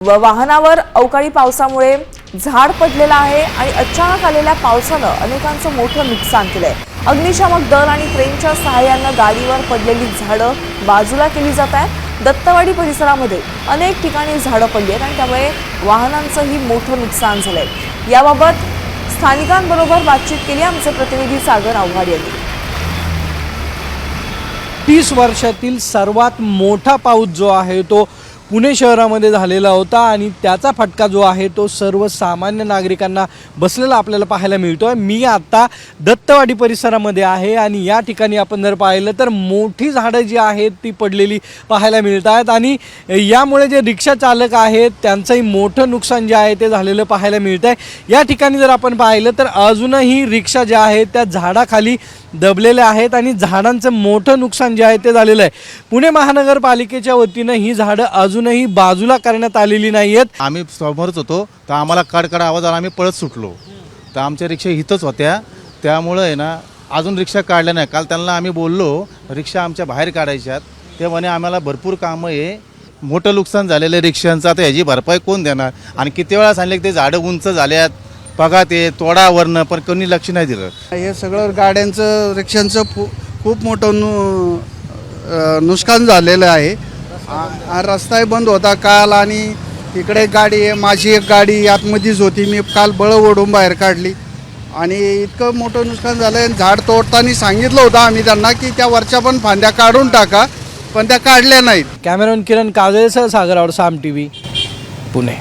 वाहनावर अवकाळी पावसामुळे झाड पडलेलं आहे आणि अचानक आलेल्या पावसानं अनेकांचं मोठं नुकसान केलंय। अग्निशामक दल आणि क्रेनच्या सहाय्यानं गाडीवर पडलेली झाडं बाजूला केली जात आहेत। दत्तवाडी परिसरामध्ये अनेक ठिकाणी झाडं पडली आहेत आणि त्यामुळे वाहनांचंही मोठं नुकसान झालंय। याबाबत स्थानिकांबरोबर बातचीत केली आमचे प्रतिनिधी सागर आव्हाड यांनी। 30 वर्षातील सर्वात मोठा पाऊस जो आहे तो पुणे शहरामध्ये झालेला होता आणि त्याचा फटका जो आहे तो सर्वसामान्य नागरिकांना बसलेला आपल्याला पाहायला मिळतोय। मी आता दत्तवाडी परिसरामध्ये आहे आणि या ठिकाणी आपण जर पाहिलं तर मोठी झाडं जी आहेत ती पडलेली पाहायला मिळत आहेत आणि यामुळे जे रिक्षा चालक आहेत त्यांचंही मोठं नुकसान जे आहे ते झालेलं पाहायला मिळत आहे। या ठिकाणी जर आपण पाहिलं तर अजूनही रिक्षा ज्या आहेत त्या झाडाखाली दबलेल्या आहेत आणि झाडांचं मोठं नुकसान जे आहे ते झालेलं आहे। पुणे महानगरपालिकेच्या वतीनं ही झाडं अजूनही बाजूला करण्यात आलेली नाही आहेत। आम्ही समोरच होतो तर आम्हाला कडकड आवाज आला, आम्ही पळत सुटलो तर आमच्या रिक्षा इथंच होत्या, त्यामुळं आहे ना अजून रिक्षा काढल्या नाही। काल त्यांना आम्ही बोललो रिक्षा आमच्या बाहेर काढायच्यात, ते म्हणे आम्हाला भरपूर कामं आहे, मोठं नुकसान झालेलं आहे रिक्षांचं, आता ह्याची भरपाई कोण देणार? आणि किती वेळा सांगले की ते झाडं उंच झाल्यात बघा ते तोडावरनं, पण कोणी लक्ष नाही दिलं। हे सगळं गाड्यांचं रिक्षांचं खूप मोठं नुकसान झालेलं आहे। रस्ताही बंद होता काल आणि इकडे गाडी आहे, माझी एक गाडी आतमध्येच होती, मी काल बळ ओढून बाहेर काढली आणि इतकं मोठं नुकसान झालं आहे। झाड तोडताना सांगितलं होतं आम्ही त्यांना की त्या वरच्या पण फांद्या काढून टाका, पण त्या काढल्या नाहीत। कॅमेरामॅन किरण काजळेसह सागर आव्हाड, साम टीव्ही, पुणे।